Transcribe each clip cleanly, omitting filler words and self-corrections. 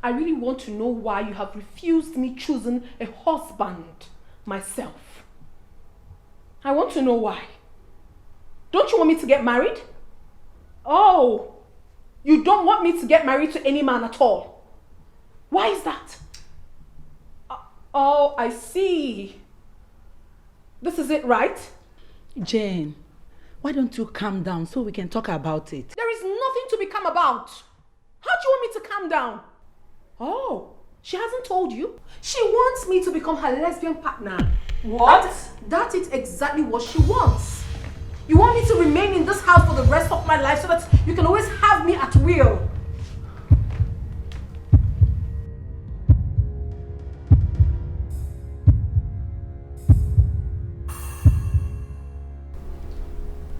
I really want to know why you have refused me choosing a husband myself. I want to know why. Don't you want me to get married? Oh, you don't want me to get married to any man at all. Why is that? Oh, I see. This is it, right? Jane, why don't you calm down so we can talk about it? There is nothing to be calm about. How do you want me to calm down? Oh, she hasn't told you? She wants me to become her lesbian partner. What? That is exactly what she wants. You want me to remain in this house for the rest of my life so that you can always have me at will.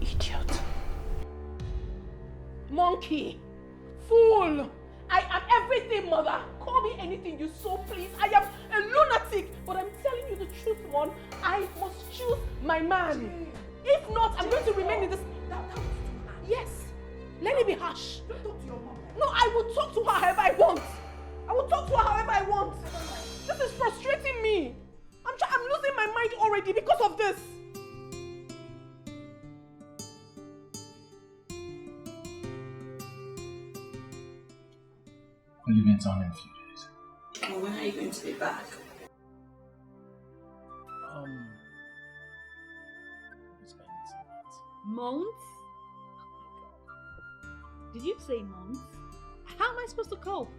Idiot. Monkey. Fool. I am everything, mother. Call me anything you so please. I am a lunatic. But I'm telling you the truth, Mon. I must choose my man. If not, I'm going to remain in this... Yes. Let it be harsh. Don't talk to your mom. No, I will talk to her however I want. I will talk to her however I want. This is frustrating me. I'm losing my mind already because of this. We'll leave in town in a few days. Well, when are you going to be back? Spending some months. Months? Did you say months? How am I supposed to cope?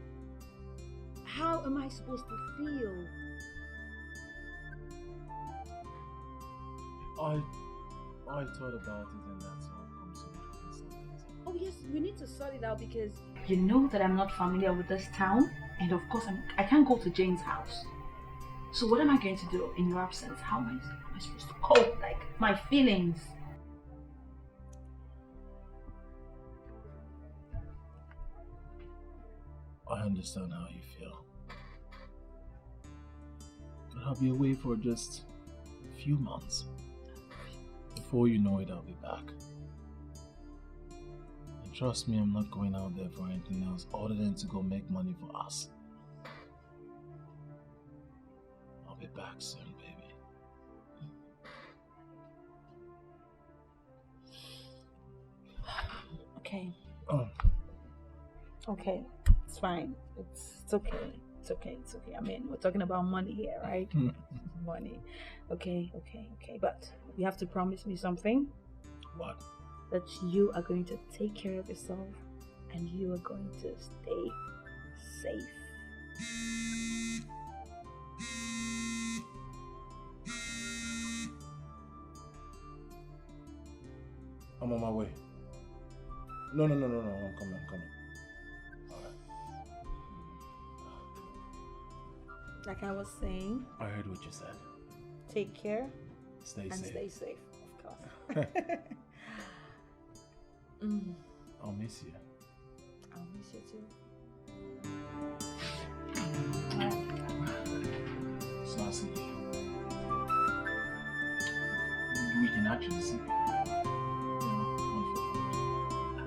How am I supposed to feel? I thought about it and that's how it comes to. Oh yes, we need to sort it out because you know that I'm not familiar with this town, and of course I can't go to Jane's house. So what am I going to do in your absence? How am I supposed to cope? Like my feelings. I understand how you feel. But I'll be away for just a few months. Before you know it, I'll be back. And trust me, I'm not going out there for anything else other than to go make money for us. I'll be back soon, baby. Okay. Oh. Okay. It's fine. It's okay. It's okay. It's okay. I mean, we're talking about money here, right? Money. Okay. But you have to promise me something. What? That you are going to take care of yourself and you are going to stay safe. I'm on my way. No, I'm coming. Alright. Like I was saying, I heard what you said. take care Stay and safe. stay safe, of course. I'll miss you. I'll miss you too. It's not seeing you. We can actually see you.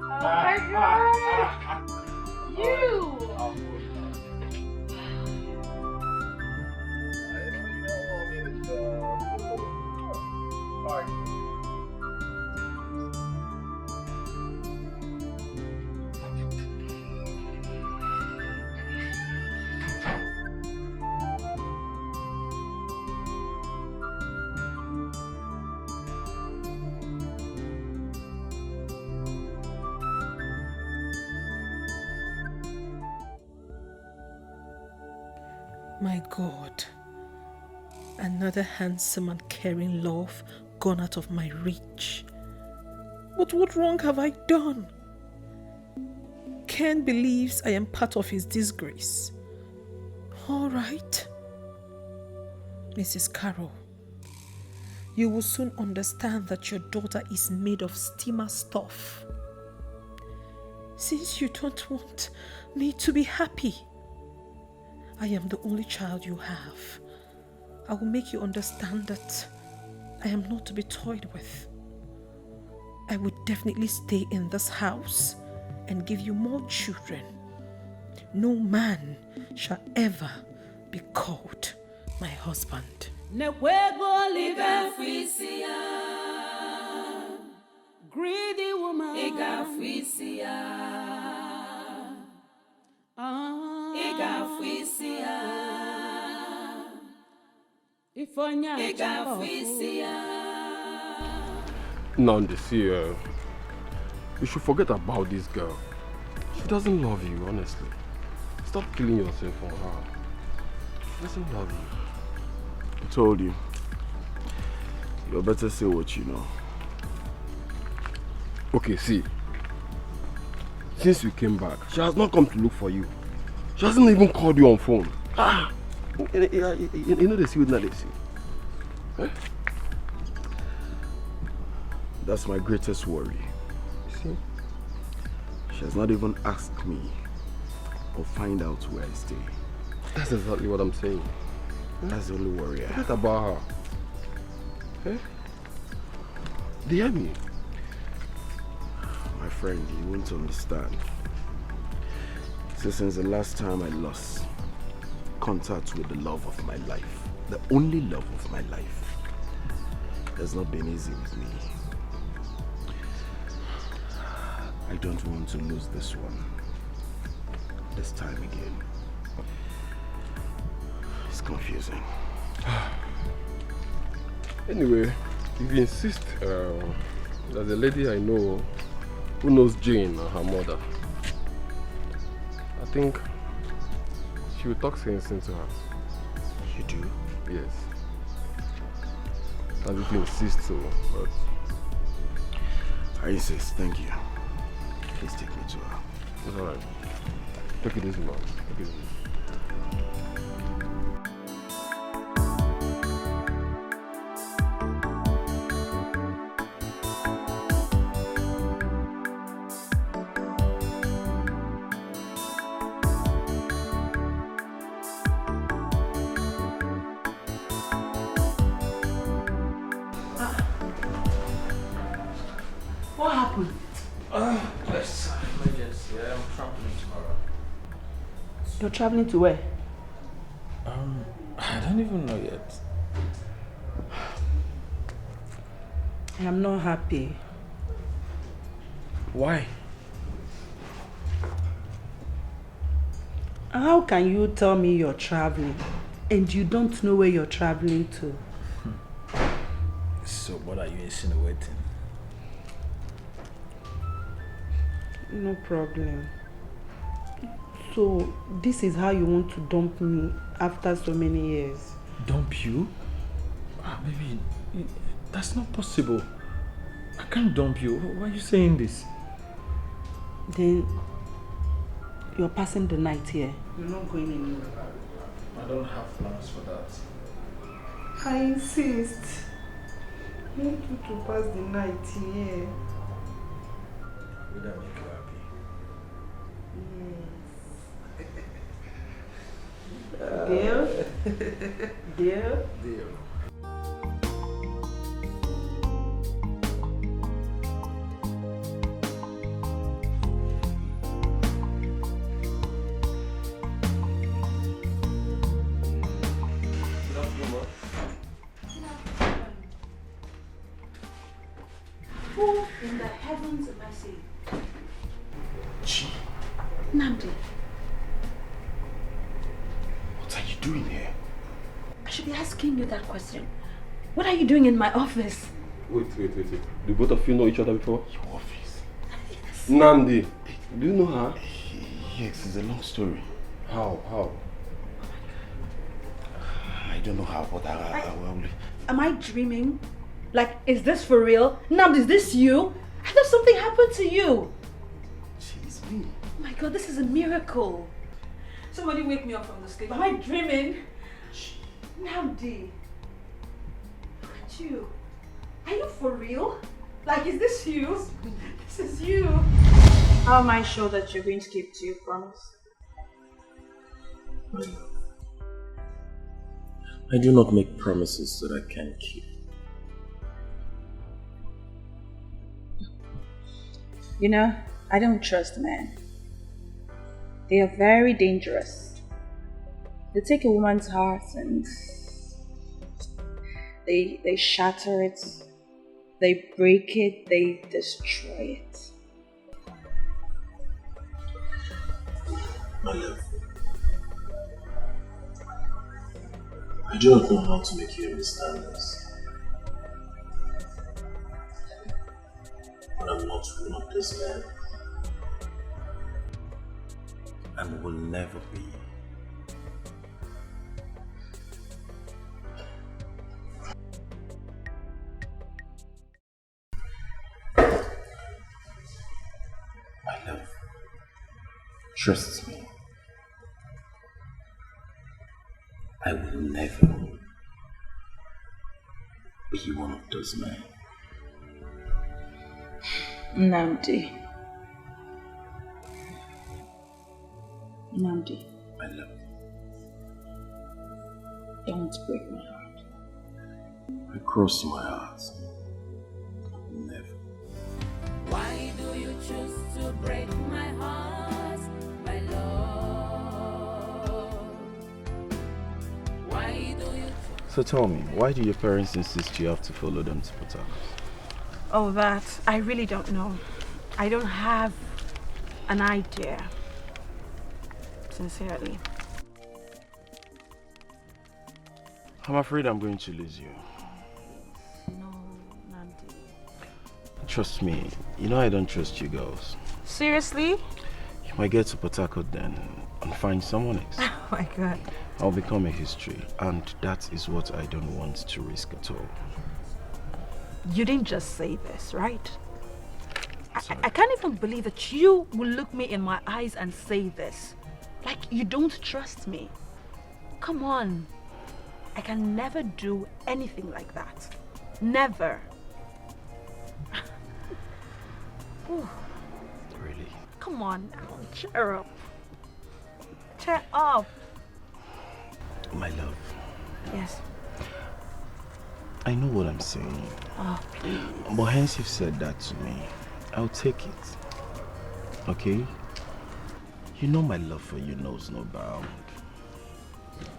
Oh my god! You! My God, another handsome and caring love gone out of my reach. But what wrong have I done? Ken believes I am part of his disgrace. All right. Mrs. Carroll, you will soon understand that your daughter is made of steamer stuff. Since you don't want me to be happy, I am the only child you have. I will make you understand that I am not to be toyed with. I would definitely stay in this house and give you more children. no man shall ever be called my husband. Greedy woman. Nandi, see, you should forget about this girl. She doesn't love you, honestly. Stop killing yourself for her. She doesn't love you. I told you. You better say what you know. Okay, see. Since you came back, she has not come to look for you. She hasn't even called you on phone. You know they see what they see. Eh? That's my greatest worry. See? She has not even asked me or find out where I stay. That's exactly what I'm saying. That's the only worry I have. Forget about her. Eh? Do you hear me? My friend, you won't understand. So since the last time I lost contact with the love of my life, the only love of my life, has not been easy with me. I don't want to lose this one. This time again. It's confusing. Anyway, if you insist, there's a lady I know who knows Jane and her mother. I think she will talk sense into her. You do? Yes. And if you insist so, but... I insist, thank you. Please take me to her. It's alright. Take it easy, man. Take it easy. What happened? Yes, emergency. I'm traveling tomorrow. You're traveling to where? I don't even know yet. I am not happy. Why? How can you tell me you're traveling and you don't know where you're traveling to? So what are you insinuating? No problem. So, this is how you want to dump me after so many years? Dump you? Baby, that's not possible. I can't dump you. Why are you saying this? Then, you're passing the night here. You're not going anywhere. I don't have plans for that. I insist. I want you to pass the night here. Would that make you happy? Deal? Deal? Deal. Who in the heavens am I seeing? Namdi. What are you doing here? I should be asking you that question. What are you doing in my office? Wait. Do both of you know each other before? Your office. Yes. Nandi, do you know her? Yes, it's a long story. How? I don't know how, but I will. Am I dreaming? Like, is this for real? Namdi, is this you? I thought something happened to you. She's me. Oh my god, this is a miracle. Somebody wake me up from the sleep. Am I dreaming? Namdi. Look at you. Are you for real? Like, is this you? This is you. How am I sure that you're going to keep to your promise? I do not make promises that I can't keep. You know, I don't trust men. They are very dangerous. They take a woman's heart and they shatter it, they break it, they destroy it. My love, I do not know how to make you understand this. But I'm not one of those men. And will never be. My love, trust me. I will never be one of those men. Namdi. Namdi. My love. Don't break my heart. I cross my heart. Never. Why do you choose to break my heart, my love? Why do you... So tell me, why do your parents insist you have to follow them to Port Harcourt? Oh, that I really don't know. I don't have an idea. Sincerely. I'm afraid I'm going to lose you. No, Nandi. Trust me, you know I don't trust you girls. Seriously? You might get to Port Harcourt then and find someone else. Oh my God. I'll become a history, and that is what I don't want to risk at all. You didn't just say this, right? I can't even believe that you will look me in my eyes and say this. Like you don't trust me. Come on. I can never do anything like that. Never. Really? Come on now, cheer up. Cheer up. My love, Yes. I know what I'm saying. Oh, please. But hence you've said that to me, I'll take it. Okay? You know my love for you knows no bound.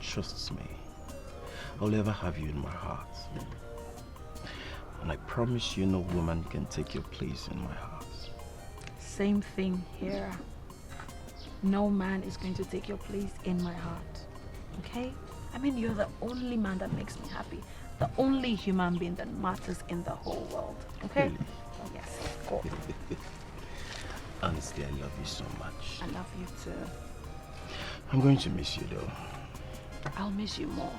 Trust me. I'll ever have you in my heart. And I promise you no woman can take your place in my heart. Same thing here. No man is going to take your place in my heart. Okay? I mean, you're the only man that makes me happy. The only human being that matters in the whole world. Okay? Really? Oh, yes, of course. Honestly, I love you so much. I love you too. I'm going to miss you though. I'll miss you more.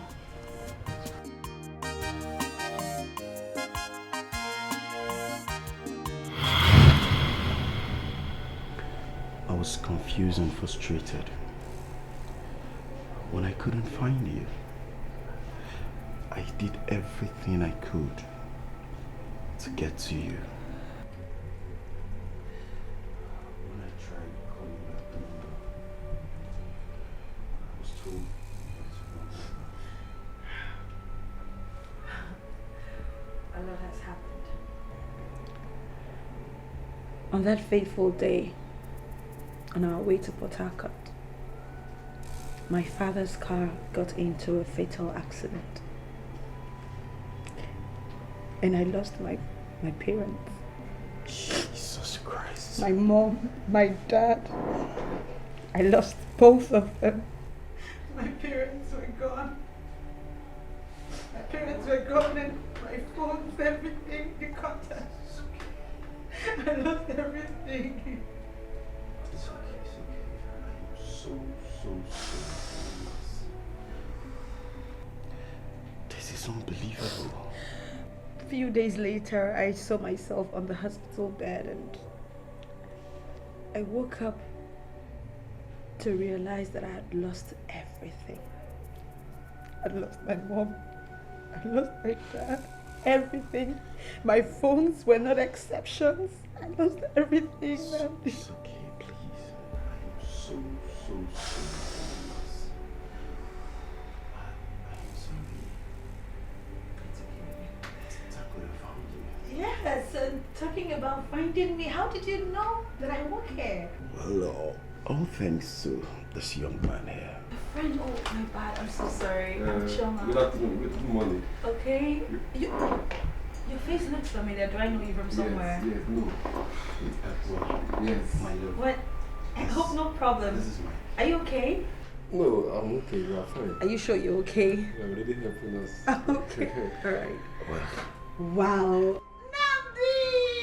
I was confused and frustrated when I couldn't find you. I did everything I could to get to you. When I tried calling back the number, I was told A lot has happened. On that fateful day, on our way to Port Harcourt, my father's car got into a fatal accident. And I lost my parents. Jesus Christ. My mom, my dad. I lost both of them. My parents were gone. My parents were gone and my phones, everything, the contacts. I lost everything. It's okay, it's okay. I am so sorry. This is unbelievable. A few days later, I saw myself on the hospital bed and I woke up to realize that I had lost everything. I'd lost my mom. I lost my dad. Everything. My phones were not exceptions. I lost everything. It's okay, please. I am so sorry. I'm sorry. It's okay. Thank God I found you. Yes, and talking about finding me, how did you know that I work here? Well, All thanks to this young man here. Friend, oh my bad, I'm so sorry. I'm Shoma. Good afternoon. Good morning. Okay. Your face looks familiar. Do I know you from somewhere? Yes, no. Yes, my love. What? I hope no problem. This is mine. Are you okay? No, I'm okay. You are fine. Are you sure you're okay? You're already helping us. Okay. All right. Well, Wow.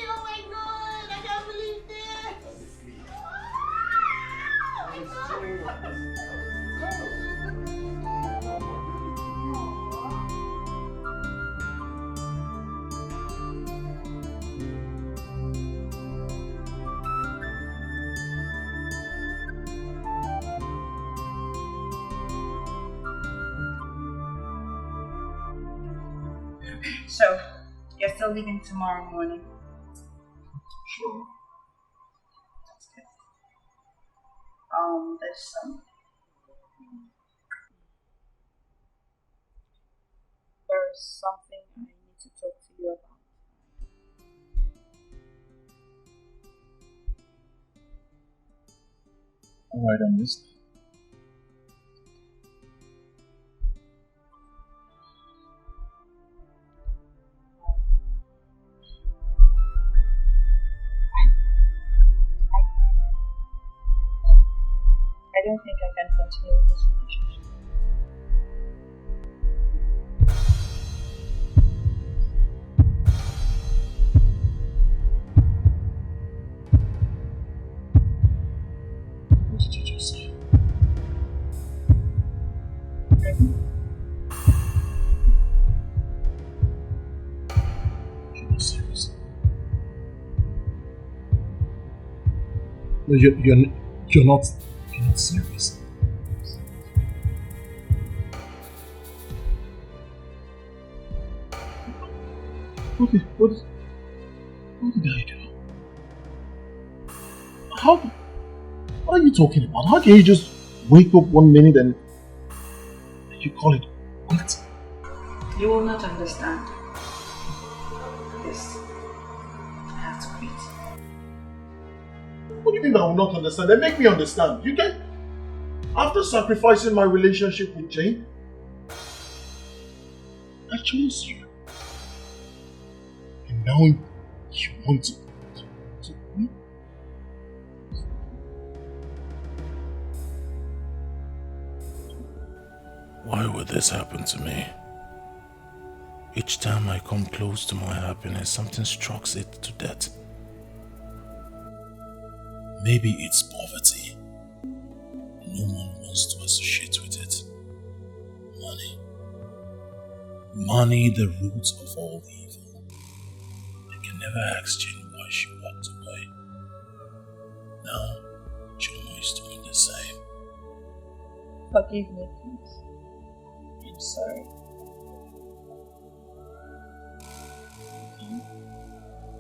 Oh my god, I can't believe this. So, you're still leaving tomorrow morning? Sure. That's good. There's something I need to talk to you about. Alright, I'm listening. I don't think I can continue with this relationship. What did you just say? You're not serious. No, you're not serious. What did I do? What are you talking about? How can you just wake up one minute and you call it what? You will not understand. Yes. I have to quit. What do you mean I will not understand? Then make me understand. You can. After sacrificing my relationship with Jane, I chose you. And now you want to me? Why would this happen to me? Each time I come close to my happiness, something strikes it to death. Maybe it's poverty. No one wants to associate with it. Money. Money, the root of all evil. I can never ask Jane why she walked away. Now, Jomo is doing the same. Forgive me, please. I'm sorry.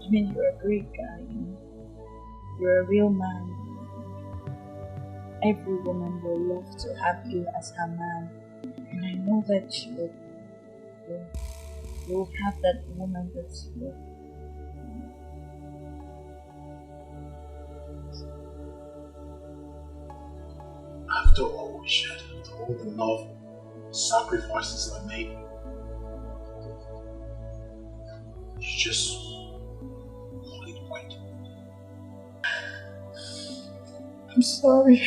I mean, you're a great guy, you know. You're a real man. Every woman will love to have you as her man. And I know that you'll have that woman that's you. After all we shared, after all the love, sacrifices I made, you just call it quit. I'm sorry.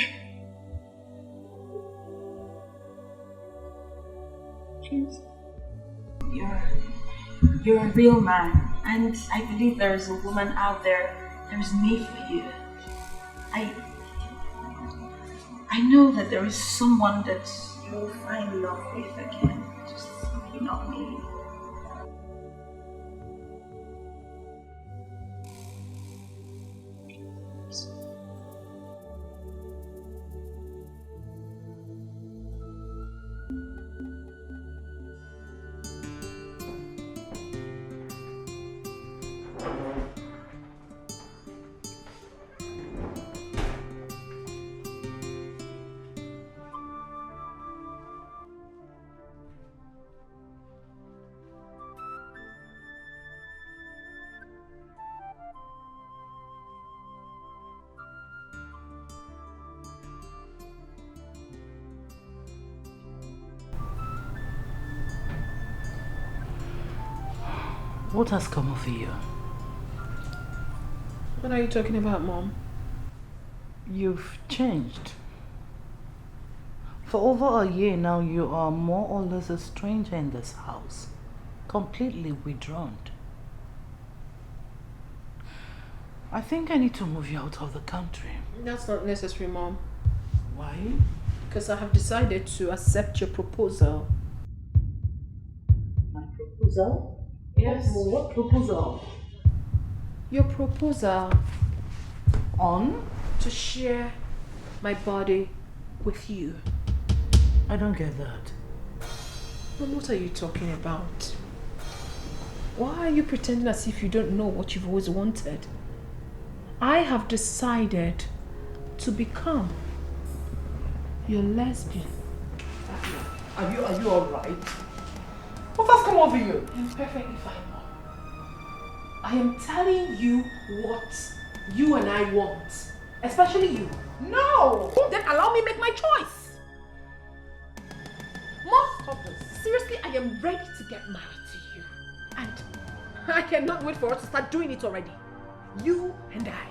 Please. You're a real man, and I believe there is a woman out there that is made for you. I know that there is someone that you will find love with again, just maybe not me. What has come over you? What are you talking about, Mom? You've changed. For over a year now, you are more or less a stranger in this house. Completely withdrawn. I think I need to move you out of the country. That's not necessary, Mom. Why? Because I have decided to accept your proposal. My proposal? Yes. What proposal? Your proposal On? to share my body with you. I don't get that. Mom, what are you talking about? Why are you pretending as if you don't know what you've always wanted? I have decided to become your lesbian. Are you alright? What has come over you? I'm perfectly fine, Mom. I am telling you what you and I want. Especially you. No! Then allow me make my choice. Mom, Stop this. seriously, I am ready to get married to you. And I cannot wait for us to start doing it already. You and I.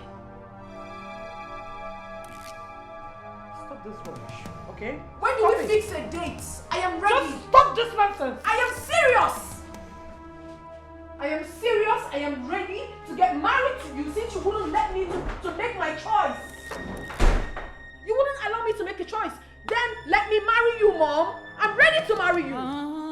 Stop this rubbish, okay? When do we fix a date? I am ready. Just stop this nonsense! I am serious. I am serious. I am ready to get married to you since you wouldn't let me to make my choice. You wouldn't allow me to make a choice. Then let me marry you, Mom. I'm ready to marry you.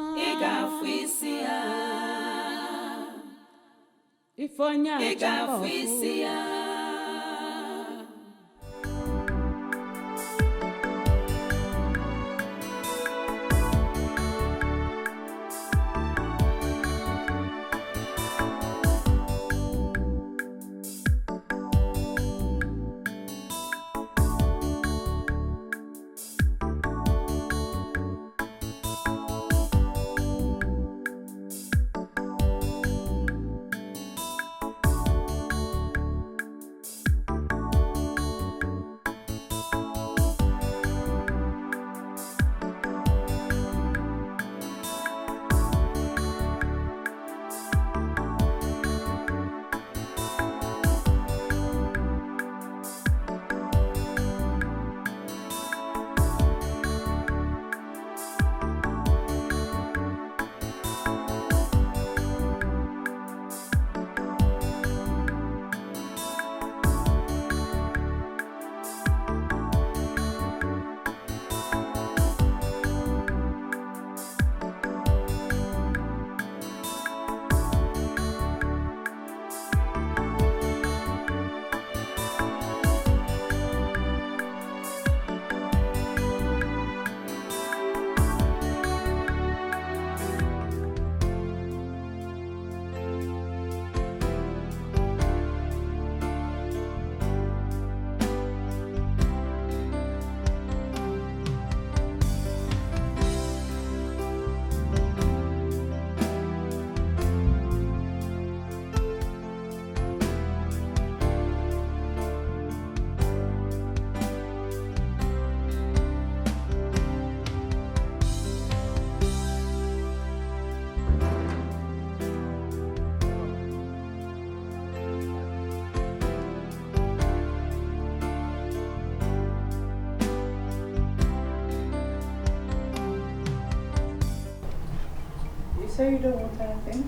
So you don't want anything?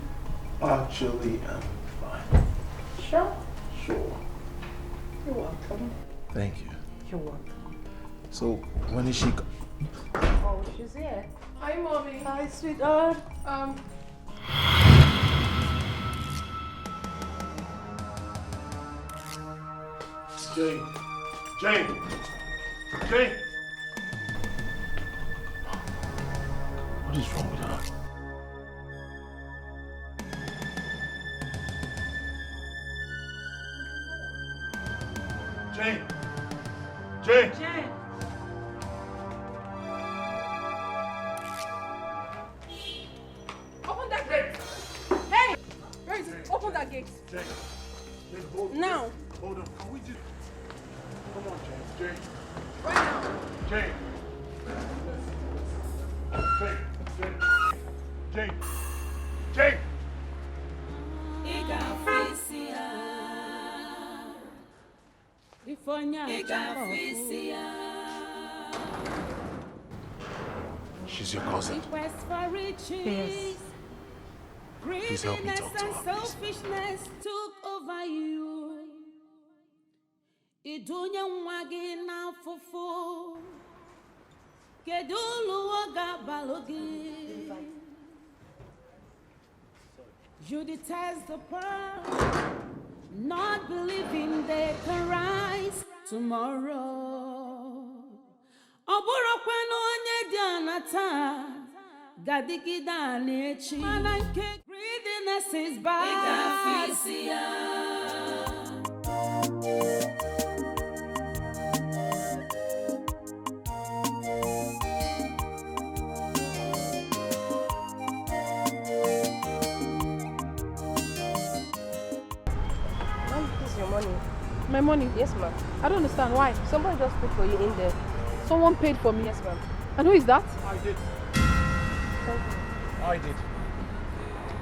Actually, I'm fine. Sure. Sure. You're welcome. Thank you. You're welcome. So, when is she? Oh, she's here. Hi, Mommy. Hi, sweetheart. Jane. Jane. Jane. What is wrong with her? Jane. Jane. Jen. Open that gate. Hey! Where is it? Open that gate. Jane. Jane, hold on. Now. Hold on. Can we just... Come on, Jane. Jane. Right now. Jane. Jane. Jane. Jane. Jane. She's your cousin. Yes. Please help me talk to her, please. Selfishness took over you. Idunya nwagi na fufu. Kedulu waga balogi. You detest the pearl, not believing they can rise tomorrow. Oburo kwano onye di anata, gadigida nechi. Mananke greediness is bad. My money? Yes, ma'am. I don't understand. Why? Somebody just put for you in there. Someone paid for me? Yes, ma'am. And who is that? I did. I did.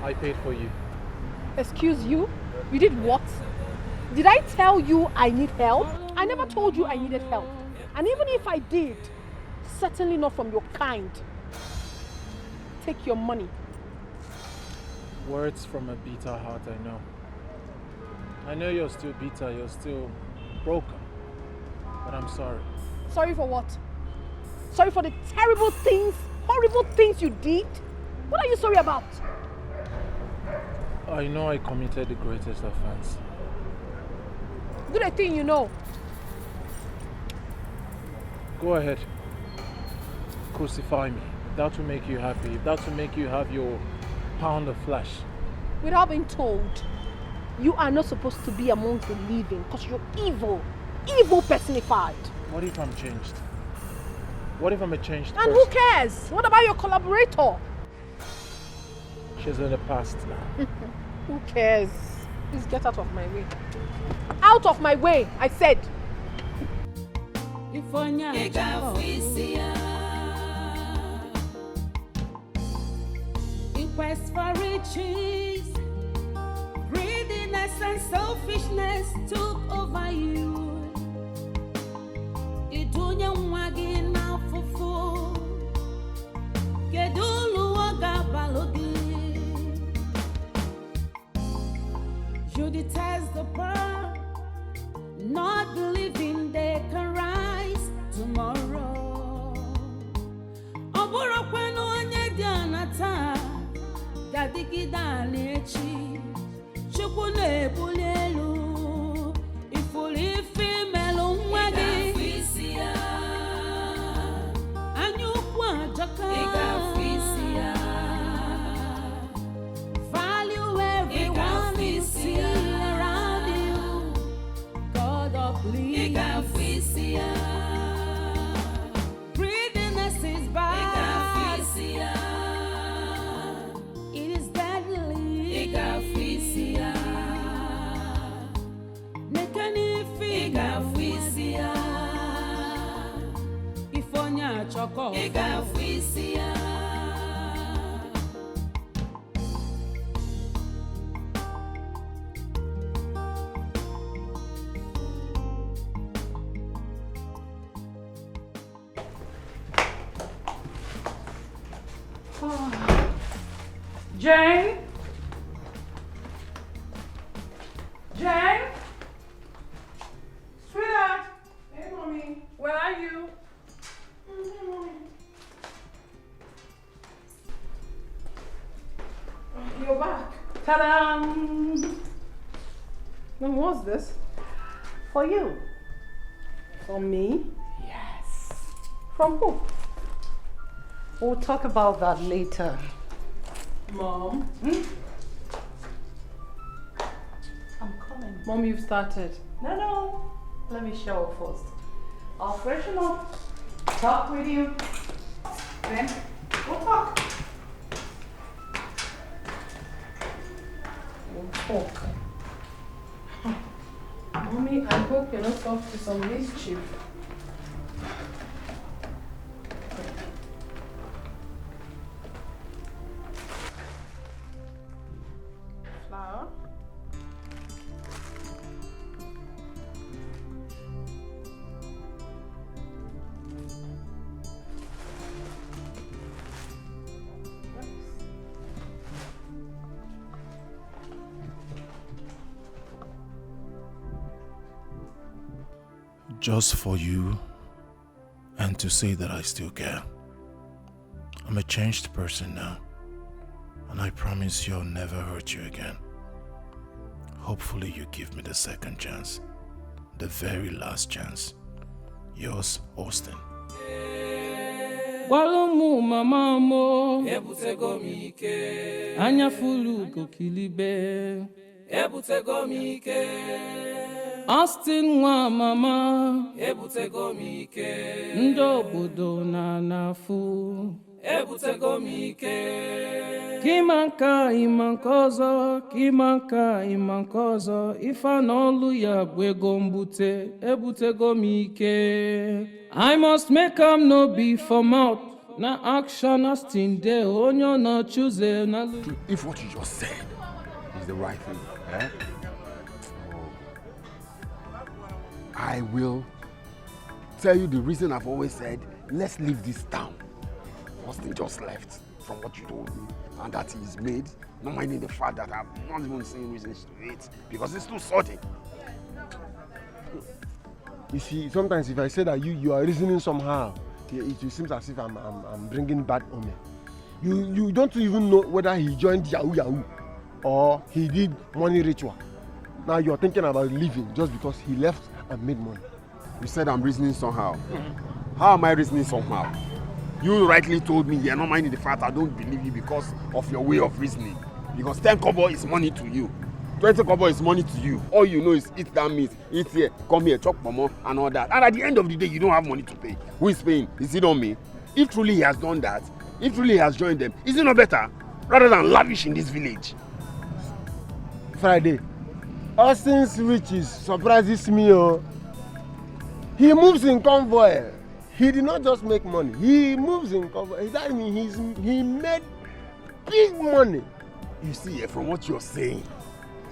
I paid for you. Excuse you? You did what? Did I tell you I need help? I never told you I needed help. And even if I did, certainly not from your kind. Take your money. Words from a bitter heart, I know. I know you're still bitter, you're still broken. But I'm sorry. Sorry for what? Sorry for the terrible things, horrible things you did? What are you sorry about? I know I committed the greatest offense. Good a thing you know. Go ahead. Crucify me. If that will make you happy. If that will make you have your pound of flesh. Without being told, you are not supposed to be amongst the living because you're evil. Evil personified. What if I'm changed? What if I'm a changed person? And who cares? What about your collaborator? She's in the past now. Who cares? Please get out of my way. Out of my way, I said. In quest for riches, greediness and selfishness took over you. Idunya nwagi na fufu. Kedulu waga balogi. You detest the pearl, not believing they can rise tomorrow. Oburo kwano onye di anata, gadigida nechi. Chukwu na-ebuli elu, ifuru ife melu nwagi. Anya ukwu ajaka. Value everyone you see around you. God of please. Greediness is bad. It is deadly. Nekani figa. Ifonya choko. Jane? Jane? Sweetheart? Hey, mommy. Where are you? Hey, mommy. You're back. Ta-da! Then what's this? For you. For me? Yes. From who? We'll talk about that later. Mom? I'm coming. Mom, you've started. No. Let me shower first. I'll freshen up, talk with you, then we'll talk. We'll talk. Mommy, I hope you're not up to some mischief. Flour. Just for you and to say that I still care. I'm a changed person now, and I promise you I'll never hurt you again. Hopefully you give me the second chance, the very last chance. Yours, Austin. Walumu mama mo ebutego mike anya fulu kokilibe ebutego mike Austin wa mama ebutego mike ndo obodo na nafu ebutego mike kimanka imankozo ifa n'olu ya gwego mbute ebutego mike I must make am no be for mouth na action Austin de onyo na choose na. If what you just said is the right thing, eh? I will tell you the reason I've always said, let's leave this town. Austin just left from what you told me, and that he's made, not minding the fact that I've not even seen reasons to it, because it's too sudden. You see, sometimes if I say that you are reasoning somehow, it seems as if I'm bringing bad omen. You don't even know whether he joined Yahoo or he did money ritual. Now you're thinking about leaving just because he left and made money. You said I'm reasoning somehow. How am I reasoning somehow? You rightly told me you're not minding the fact I don't believe you because of your way of reasoning. Because 10 kobo is money to you. 20 kobo is money to you. All you know is eat that meat, eat here, come here, chop momo, and all that. And at the end of the day, you don't have money to pay. Who is paying? Is it on me? If truly he has done that, if truly he has joined them, is it not better? Rather than lavish in this village. Friday, Austin's riches surprises me. Oh. He moves in convoy. He did not just make money. He moves in convoy. That means he made big money. You see, from what you're saying,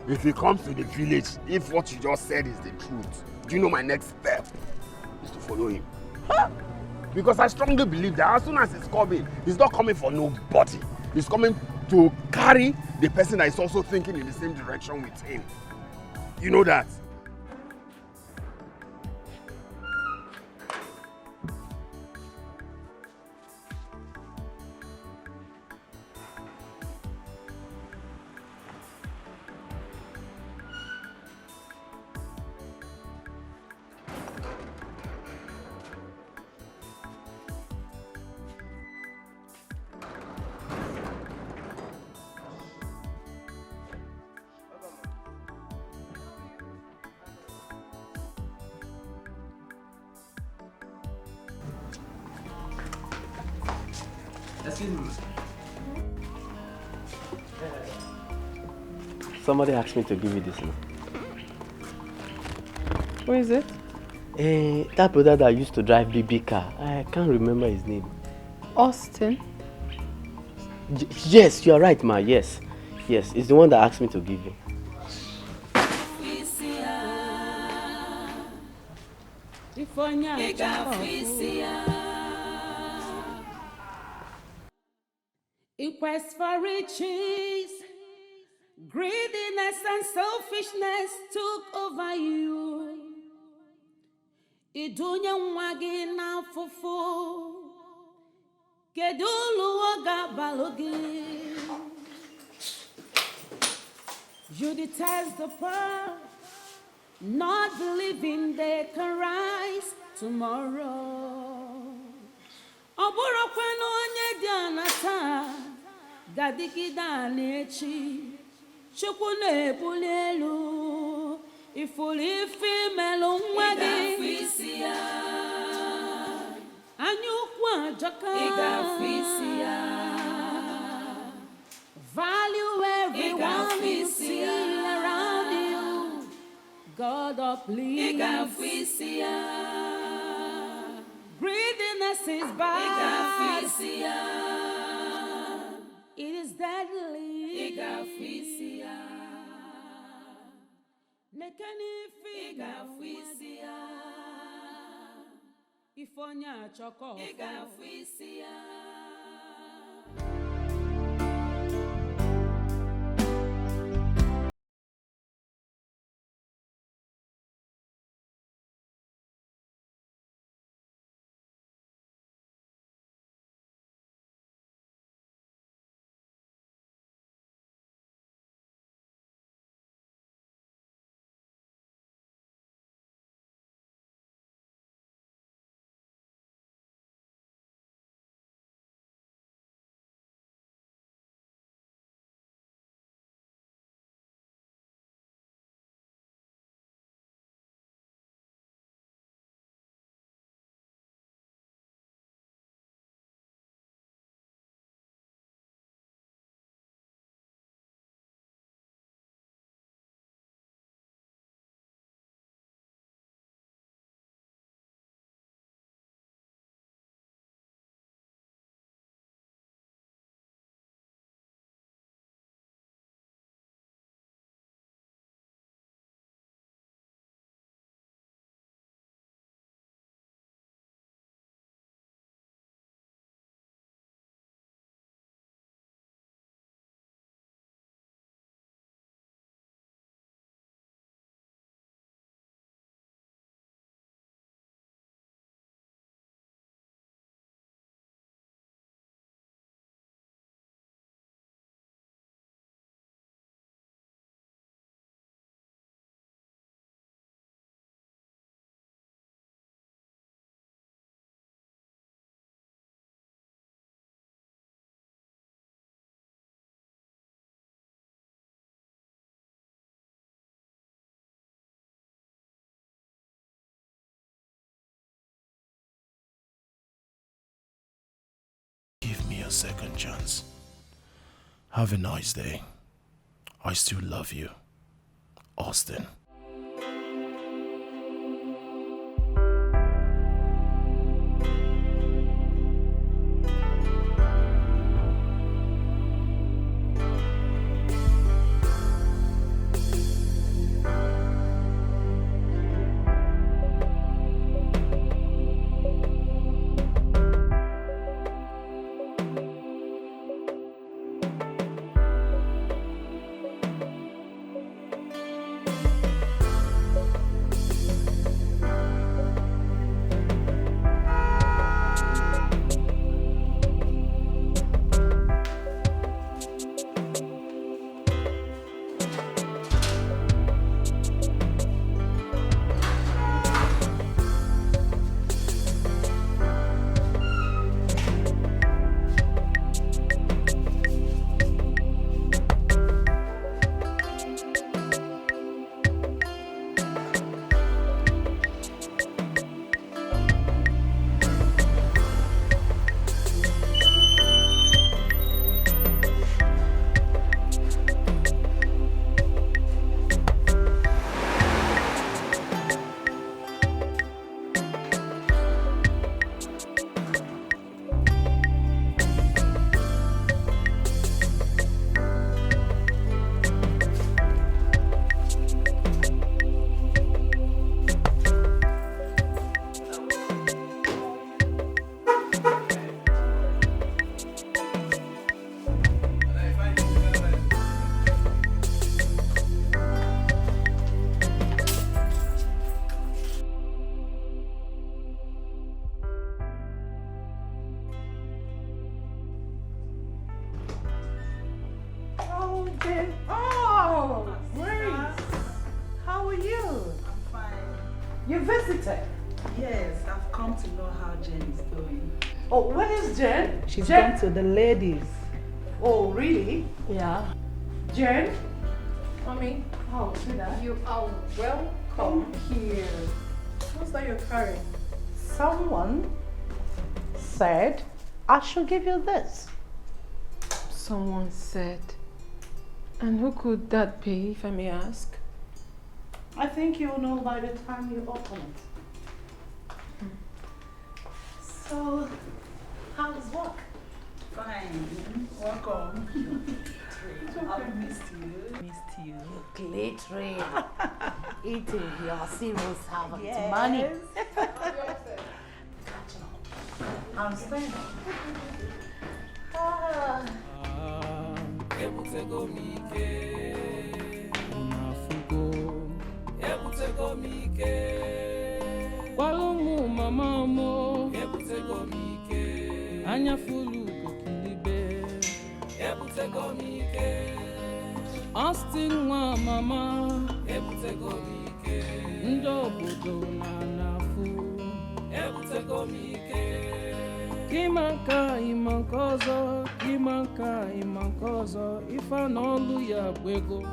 if he comes to the village, if what you just said is the truth, do you know my next step is to follow him? Huh? Because I strongly believe that as soon as he's not coming for nobody. He's coming to carry the person that is also thinking in the same direction with him. You know that? Excuse me. Somebody asked me to give you this now. Who is it? That brother that used to drive the big car. I can't remember his name. Austin? Yes, you are right, ma. Yes. Yes, it's the one that asked me to give you. In quest for riches, greediness and selfishness took over you. Idunya mwagi na fufu, kedulu waga balogi. You detest the poor, not believing they can rise tomorrow. Oburo kwano onye di anata, gadigida nechi, chukwu na-ebuli elu, ifuli female nwagi. Anyukwu ajaka. Value everyone you see around you. God of please. Greediness is bad. It is deadly. Nekeni figa Ifonya choko. a second chance. Have a nice day. I still love you, Austin. Oh, Grace. How are you? I'm fine. You visited? Yes, I've come to know how Jen is doing. Oh, where is Jen? She's Jen? gone to the ladies. Oh, really? Yeah. Jen? Mommy, oh, You are welcome here. What's that you're carrying? someone said I should give you this. Someone said. And who could that be, if I may ask? I think you'll know by the time you open it. So, how's work? Fine. Welcome. I've missed you. Missed you. Glittering. Eating your serious having Yes. money. I'm staying. Ah. Walumu mama mo anya fulu kokilibe Austin wa mama ndo bodo na nafu Kimanka imankozo ifa n'olu ya gwego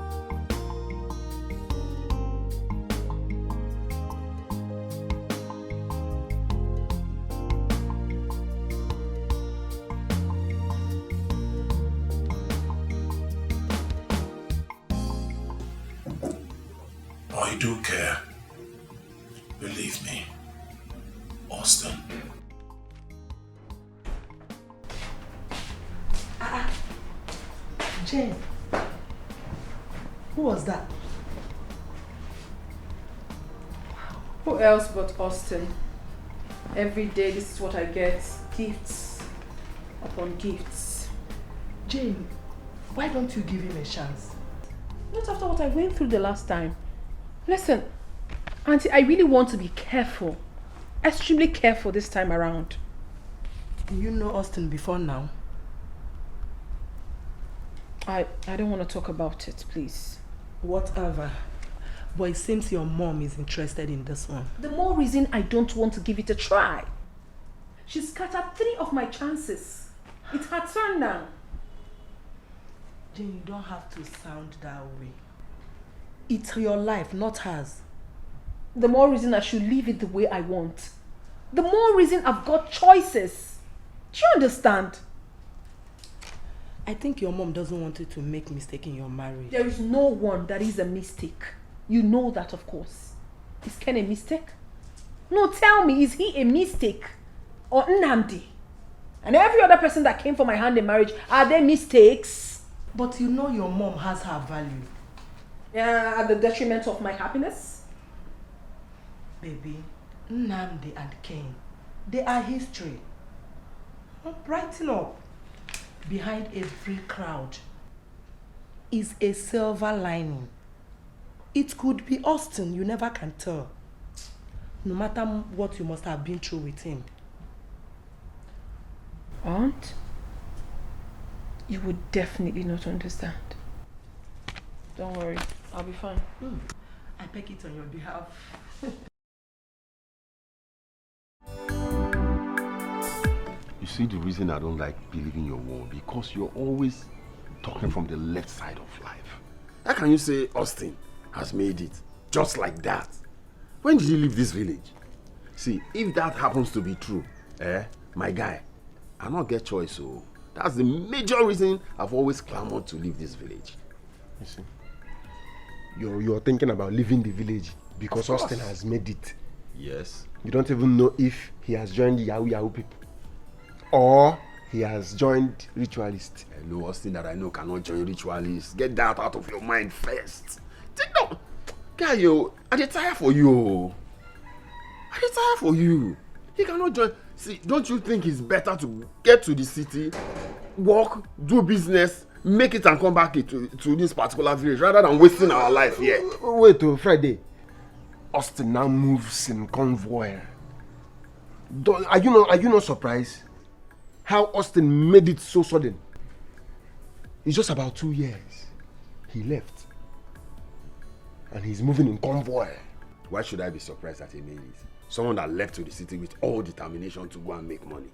I do care. Believe me, Austin. Jane, who was that? Who else but Austin? Every day this is what I get. Gifts upon gifts. Jane, why don't you give him a chance? Not after what I went through the last time. Listen, Auntie, I really want to be careful. Extremely careful this time around. You know Austin before now? I don't want to talk about it, please. Whatever. But it seems your mom is interested in this one. The more reason I don't want to give it a try. She scattered 3 of my chances. It's her turn now. Jane, you don't have to sound that way. It's your life, not hers. The more reason I should leave it the way I want. The more reason I've got choices. Do you understand? I think your mom doesn't want you to make mistake in your marriage. There is no one that is a mistake. You know that, of course. Is Ken a mistake? No, tell me, is he a mistake? Or Nnamdi? And every other person that came for my hand in marriage, are they mistakes? But you know your mom has her value. Yeah, at the detriment of my happiness? Baby, Nnamdi and Ken, they are history. Brighten up. Behind every crowd is a silver lining. It could be Austin, you never can tell. No matter what you must have been through with him. Aunt, you would definitely not understand. Don't worry, I'll be fine. I beg it on your behalf. You see the reason I don't like believing your word, because you're always talking from the left side of life. How can you say Austin has made it just like that? When did he leave this village? See, if that happens to be true, my guy, I not get choice, so that's the major reason I've always clamored to leave this village. You see, you're thinking about leaving the village because Austin has made it. Yes. You don't even know if he has joined the Yahoo people or he has joined ritualists. Hello, Austin that I know cannot join ritualists. Get that out of your mind first. No, guy, yo, I dey tire for you. I dey tire for you. He cannot join. See, don't you think it's better to get to the city, work, do business, make it and come back to this particular village rather than wasting our life here? Wait till Friday. Austin now moves in convoy. Are you not surprised how Austin made it so sudden? It's just about 2 years. He left. And he's moving in convoy. Why should I be surprised that he made it? Someone that left to the city with all determination to go and make money.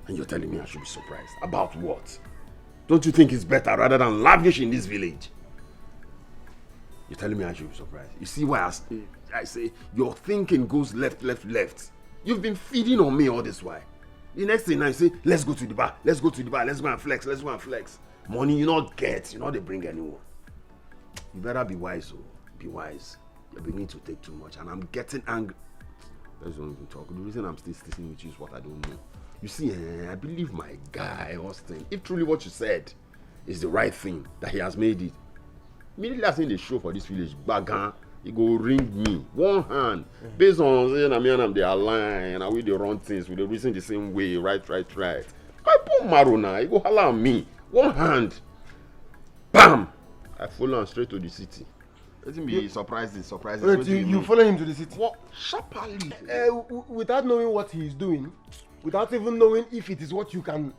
And you're telling me I should be surprised? About what? Don't you think it's better rather than lavish in this village? You're telling me I should be surprised? You see why I say your thinking goes left. You've been feeding on me all this while. The next thing I say, let's go to the bar, let's go and flex. Money you not get, you know they bring anyone. You better be wise, be wise. You're beginning to take too much and I'm getting angry. Let's don't even talk. The reason I'm still sticking with you is what I don't know. You see, I believe my guy, Austin, if truly what you said is the right thing, that he has made it. Immediately I seen the show for this village, Bagan, he go ring me, one hand, based on saying me and they align, and we they run things, we they reason the same way, right. I put Maro now, he go holler at me, one hand, bam! I follow him straight to the city. Let him be surprising. Wait, you follow him to the city? What? Sharply. Without knowing what he is doing, without even knowing if it is what you can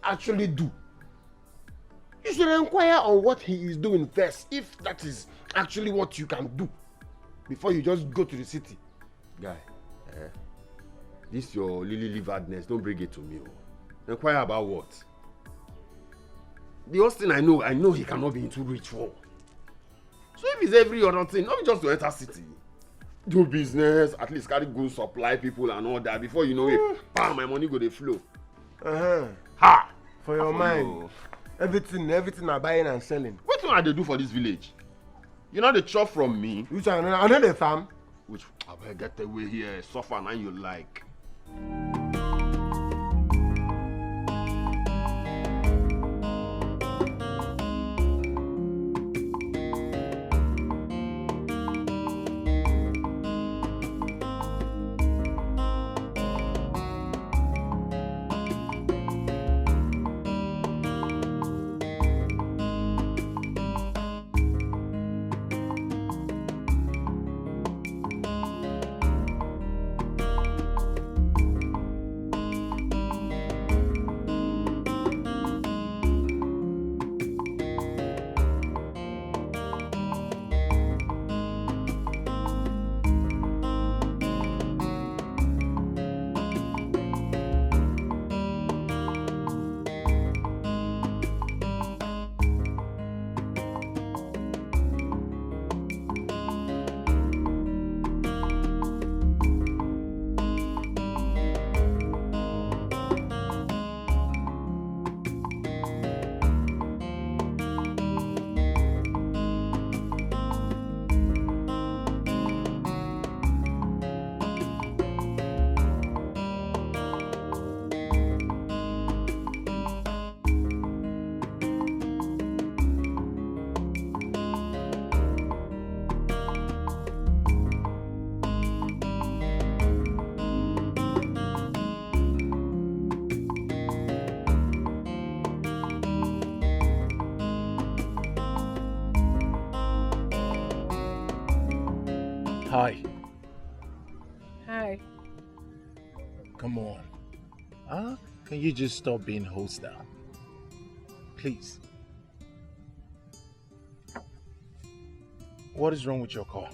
actually do. You should inquire on what he is doing first, if that is actually what you can do, before you just go to the city. Guy, this your liveredness, don't bring it to me. Inquire about what? The Austin I know he cannot be into ritual. So if it's every other thing, not just to enter city, do business, at least carry goods, supply people and all that. Before you know it, bam, my money go dey flow. Ha! For your mind, everything are buying and selling. What do I do for this village? You know the chop from me. Which I know the farm. Which I better get away here, suffer and you like. Hi. Hi. Come on. Can you just stop being hostile? Please. What is wrong with your car?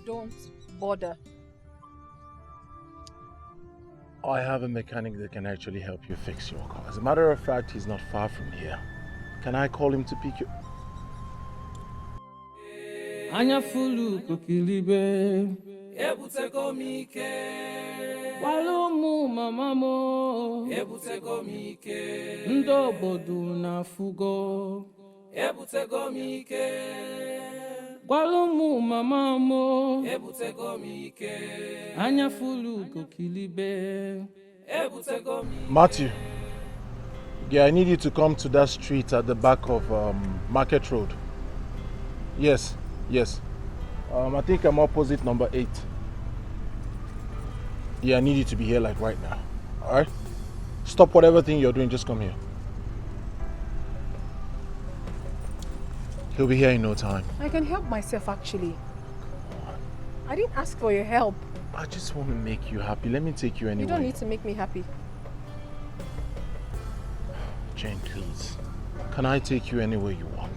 Don't bother. I have a mechanic that can actually help you fix your car. As a matter of fact, he's not far from here. Can I call him to pick you? Anya fulu kukilibe ebutego mike walomu mamamo ebutego mike ndo bodu na fugo ebutego mike walomu mamamo ebutego mike anya fulu kukilibe ebutego mike. Matthew, yeah, I need you to come to that street at the back of Market Road. Yes. Yes. I think I'm opposite number 8. Yeah, I need you to be here like right now. Alright? Stop whatever thing you're doing, just come here. He'll be here in no time. I can help myself actually. I didn't ask for your help. I just want to make you happy. Let me take you anywhere. You don't need to make me happy. Jane, please. Can I take you anywhere you want?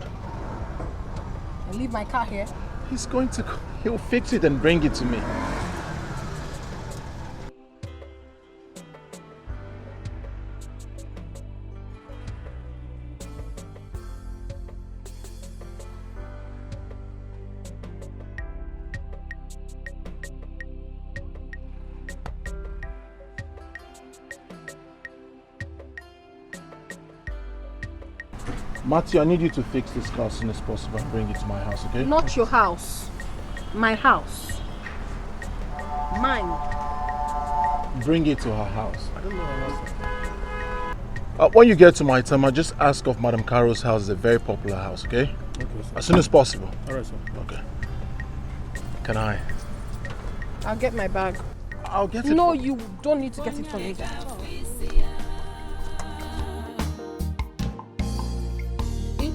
I leave my car here. He'll fix it and bring it to me. Matthew, I need you to fix this car as soon as possible and bring it to my house, okay? Not your house. My house. Mine. Bring it to her house. I don't know her house. When you get to my time, just ask of Madam Caro's house. It's a very popular house, okay? Okay, sir. As soon as possible. Alright, sir. Okay. Can I? I'll get my bag. I'll get it. No, you don't need to get it from me.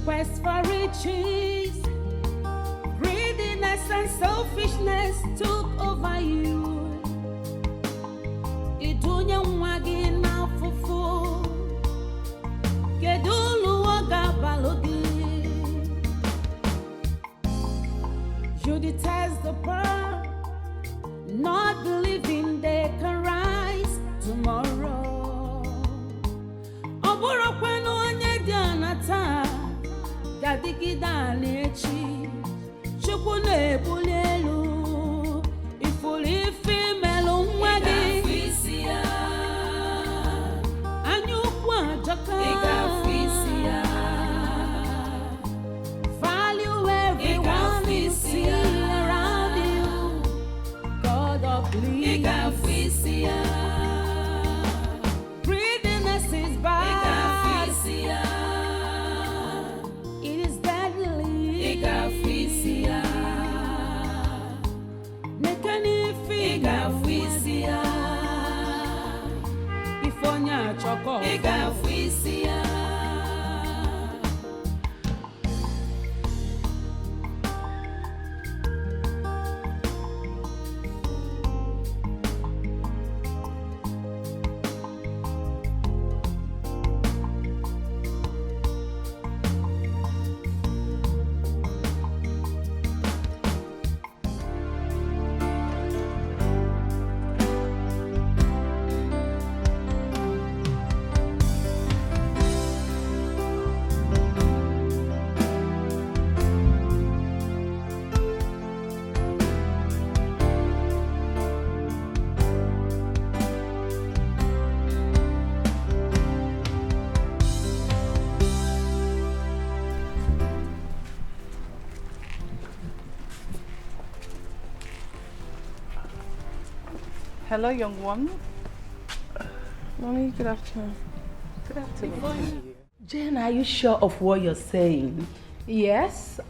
Quest for riches, greediness and selfishness took over you. Idunya mwagi na fufu, kedulu waga balodi. You detest the poor, not believing they can rise tomorrow. Oboro kwenu onye dianata. Gadikida nechi, chukune bulelu, ifuli femelo mwagi. Igafisia, anyukwa jaka. Igafisia, value everyone you see around you. God of please. Igafisia, greediness is bad. Igafisia. Igafisia, nekani Igafisia, ifonya choko Igafisia. Hello, young one. Mommy, good afternoon. Good afternoon. Jane, are you sure of what you're saying? Yes.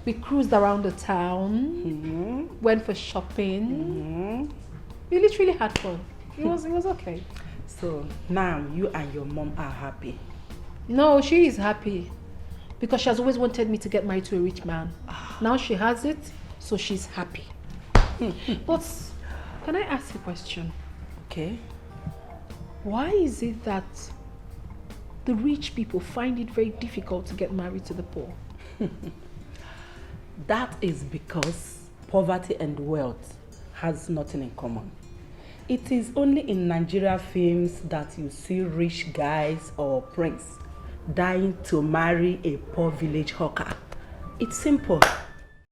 We cruised around the town, went for shopping. We literally had fun. It was okay. So now you and your mom are happy? No, she is happy because she has always wanted me to get married to a rich man. Now she has it, so she's happy. But can I ask a question? Okay. Why is it that the rich people find it very difficult to get married to the poor? That is because poverty and wealth has nothing in common. It is only in Nigeria films that you see rich guys or prince dying to marry a poor village hawker. It's simple.